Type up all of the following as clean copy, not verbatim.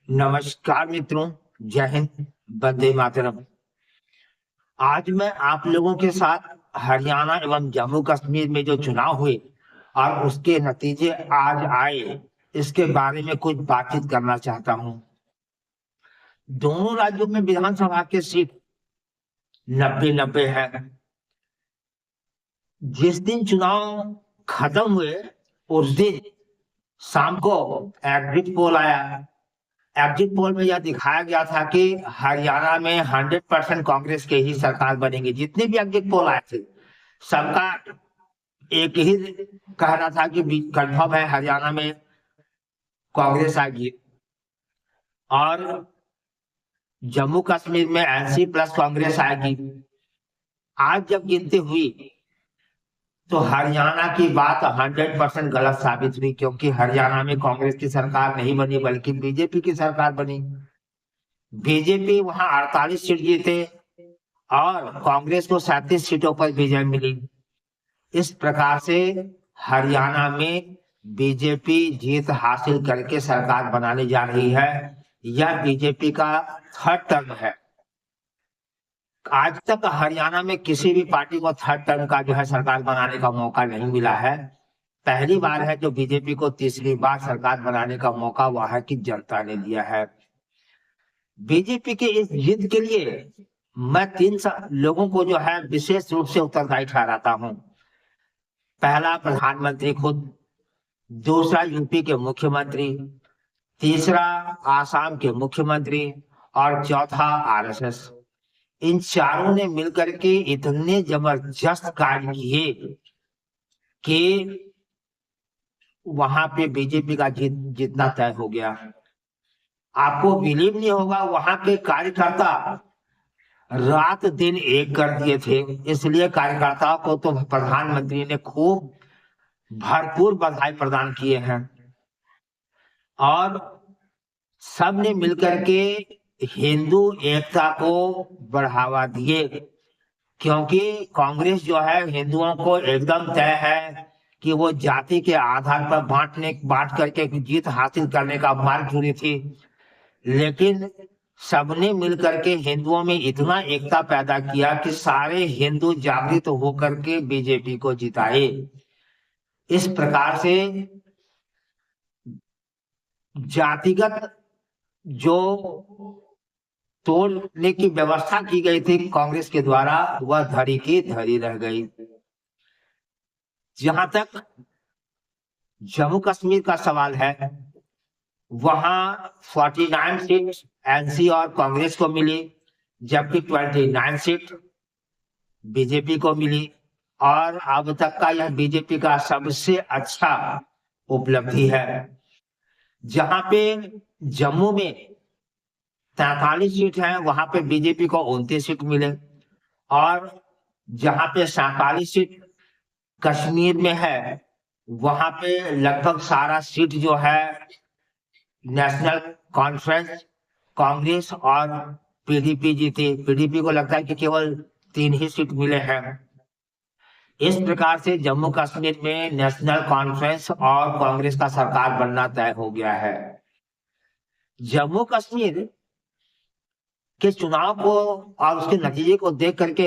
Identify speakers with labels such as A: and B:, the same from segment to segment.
A: नमस्कार मित्रों। जय हिंद। वंदे मातरम। आज मैं आप लोगों के साथ हरियाणा एवं जम्मू कश्मीर में जो चुनाव हुए और उसके नतीजे आज आए, इसके बारे में कुछ बातचीत करना चाहता हूं। दोनों राज्यों में विधानसभा के सीट 90-90 है। जिस दिन चुनाव खत्म हुए उस दिन शाम को एग्जिट पोल आया। एग्जिट पोल में यह दिखाया गया था कि हरियाणा में 100% कांग्रेस के ही सरकार बनेगी। जितने भी एग्जिट पोल आए थे, सबका एक ही कहना था कि कंफर्म है हरियाणा में कांग्रेस आएगी। और जम्मू कश्मीर में एनसी प्लस कांग्रेस आएगी। आज जब गिनती हुई तो हरियाणा की बात 100% गलत साबित हुई, क्योंकि हरियाणा में कांग्रेस की सरकार नहीं बनी बल्कि बीजेपी की सरकार बनी। बीजेपी वहां 48 सीट जीते और कांग्रेस को 37 सीटों पर विजय मिली। इस प्रकार से हरियाणा में बीजेपी जीत हासिल करके सरकार बनाने जा रही है। यह बीजेपी का थर्ड टर्म है। आज तक हरियाणा में किसी भी पार्टी को थर्ड टर्म का जो है सरकार बनाने का मौका नहीं मिला है। पहली बार है जो बीजेपी को तीसरी बार सरकार बनाने का मौका वहां की जनता ने दिया है। बीजेपी के इस जीत के लिए मैं तीन लोगों को जो है विशेष रूप से उत्तरदायी ठहराता हूं। पहला, प्रधानमंत्री खुद। दूसरा, यूपी के मुख्यमंत्री। तीसरा, आसाम के मुख्यमंत्री। और चौथा, आरएसएस। इन चारों ने मिलकर के इतने जबरदस्त कार्य किए कि वहां पे बीजेपी का जीतना तय हो गया। आपको बिलीव नहीं होगा, वहां के कार्यकर्ता रात दिन एक कर दिए थे। इसलिए कार्यकर्ताओं को तो प्रधानमंत्री ने खूब भरपूर बधाई प्रदान किए हैं। और सबने मिलकर के हिंदू एकता को बढ़ावा दिए, क्योंकि कांग्रेस जो है हिंदुओं को एकदम तय है कि वो जाति के आधार पर बांट करके जीत हासिल करने का मार्ग चुनी थी। लेकिन सबने मिलकर के हिंदुओं में इतना एकता पैदा किया कि सारे हिंदू जागृत होकर के बीजेपी को जिताए। इस प्रकार से जातिगत जो तोड़ने की व्यवस्था की गई थी कांग्रेस के द्वारा, वह धरी की धरी रह गई। जहां तक जम्मू कश्मीर का सवाल है, वहां 49 सीट एनसी और कांग्रेस को मिली, जबकि 29 सीट बीजेपी को मिली। और अब तक का यह बीजेपी का सबसे अच्छा उपलब्धि है। जहां पे जम्मू में 43 सीट है, वहां पे बीजेपी को 29 सीट मिले। और जहां पे 47 सीट कश्मीर में है, वहां पे लगभग सारा सीट जो है नेशनल कॉन्फ्रेंस, कांग्रेस और पीडीपी जीती। पीडीपी को लगता है कि केवल 3 ही सीट मिले हैं। इस प्रकार से जम्मू कश्मीर में नेशनल कॉन्फ्रेंस और कांग्रेस का सरकार बनना तय हो गया है। जम्मू कश्मीर के चुनाव को और उसके नतीजे को देख करके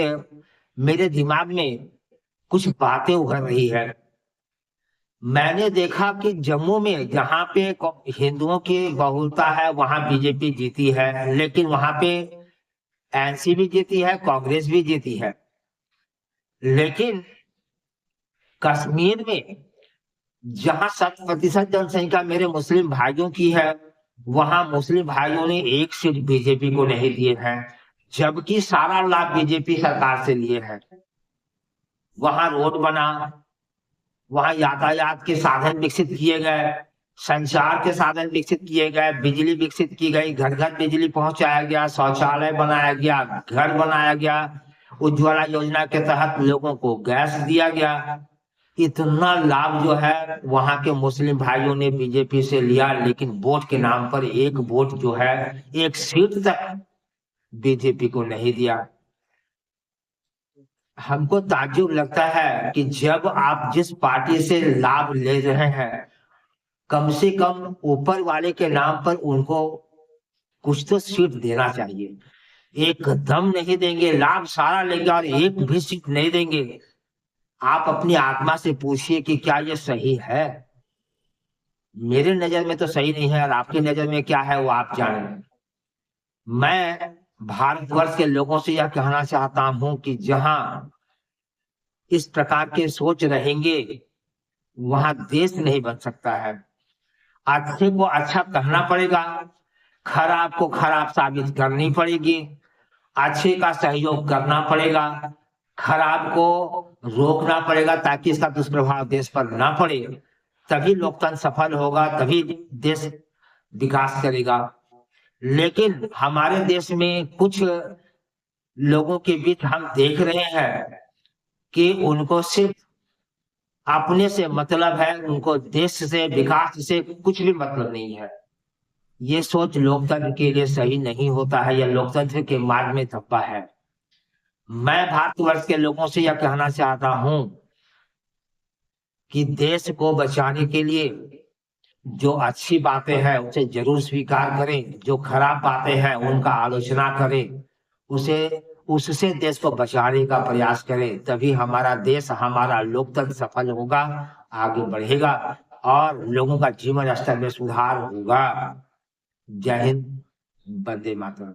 A: मेरे दिमाग में कुछ बातें उभर रही है। मैंने देखा कि जम्मू में जहां पे हिंदुओं की बहुलता है वहां बीजेपी जीती है, लेकिन वहां पे एनसी भी जीती है, कांग्रेस भी जीती है। लेकिन कश्मीर में जहां 7% जनसंख्या मेरे मुस्लिम भाइयों की है, वहां मुस्लिम भाइयों ने एक सीट बीजेपी को नहीं दिए हैं, जबकि सारा लाभ बीजेपी सरकार से लिए है। वहां रोड बना, वहां यातायात के साधन विकसित किए गए, संचार के साधन विकसित किए गए, बिजली विकसित की गई, घर घर बिजली पहुंचाया गया, शौचालय बनाया गया, घर बनाया गया, उज्ज्वला योजना के तहत लोगों को गैस दिया गया। इतना लाभ जो है वहां के मुस्लिम भाइयों ने बीजेपी से लिया, लेकिन वोट के नाम पर एक वोट जो है, एक सीट तक बीजेपी को नहीं दिया। हमको ताज्जुब लगता है कि जब आप जिस पार्टी से लाभ ले रहे हैं, कम से कम ऊपर वाले के नाम पर उनको कुछ तो सीट देना चाहिए। एकदम नहीं देंगे, लाभ सारा लेंगे और एक भी सीट नहीं देंगे। आप अपनी आत्मा से पूछिए कि क्या ये सही है। मेरी नजर में तो सही नहीं है, और आपकी नजर में क्या है वो आप जाने। मैं भारतवर्ष के लोगों से यह कहना चाहता हूं कि जहां इस प्रकार के सोच रहेंगे वहां देश नहीं बन सकता है। अच्छे को अच्छा कहना पड़ेगा, खराब को खराब साबित करनी पड़ेगी, अच्छे का सहयोग करना पड़ेगा, खराब को रोकना पड़ेगा ताकि इसका दुष्प्रभाव देश पर ना पड़े। तभी लोकतंत्र सफल होगा, तभी देश विकास करेगा। लेकिन हमारे देश में कुछ लोगों के बीच हम देख रहे हैं कि उनको सिर्फ अपने से मतलब है, उनको देश से विकास से कुछ भी मतलब नहीं है। ये सोच लोकतंत्र के लिए सही नहीं होता है, यह लोकतंत्र के मार्ग में धप्पा है। मैं भारतवर्ष के लोगों से यह कहना चाहता हूं कि देश को बचाने के लिए जो अच्छी बातें हैं उसे जरूर स्वीकार करें, जो खराब बातें हैं उनका आलोचना करें, उसे उससे देश को बचाने का प्रयास करें। तभी हमारा देश, हमारा लोकतंत्र सफल होगा, आगे बढ़ेगा और लोगों का जीवन स्तर में सुधार होगा। जय हिंद, वंदे मातरम।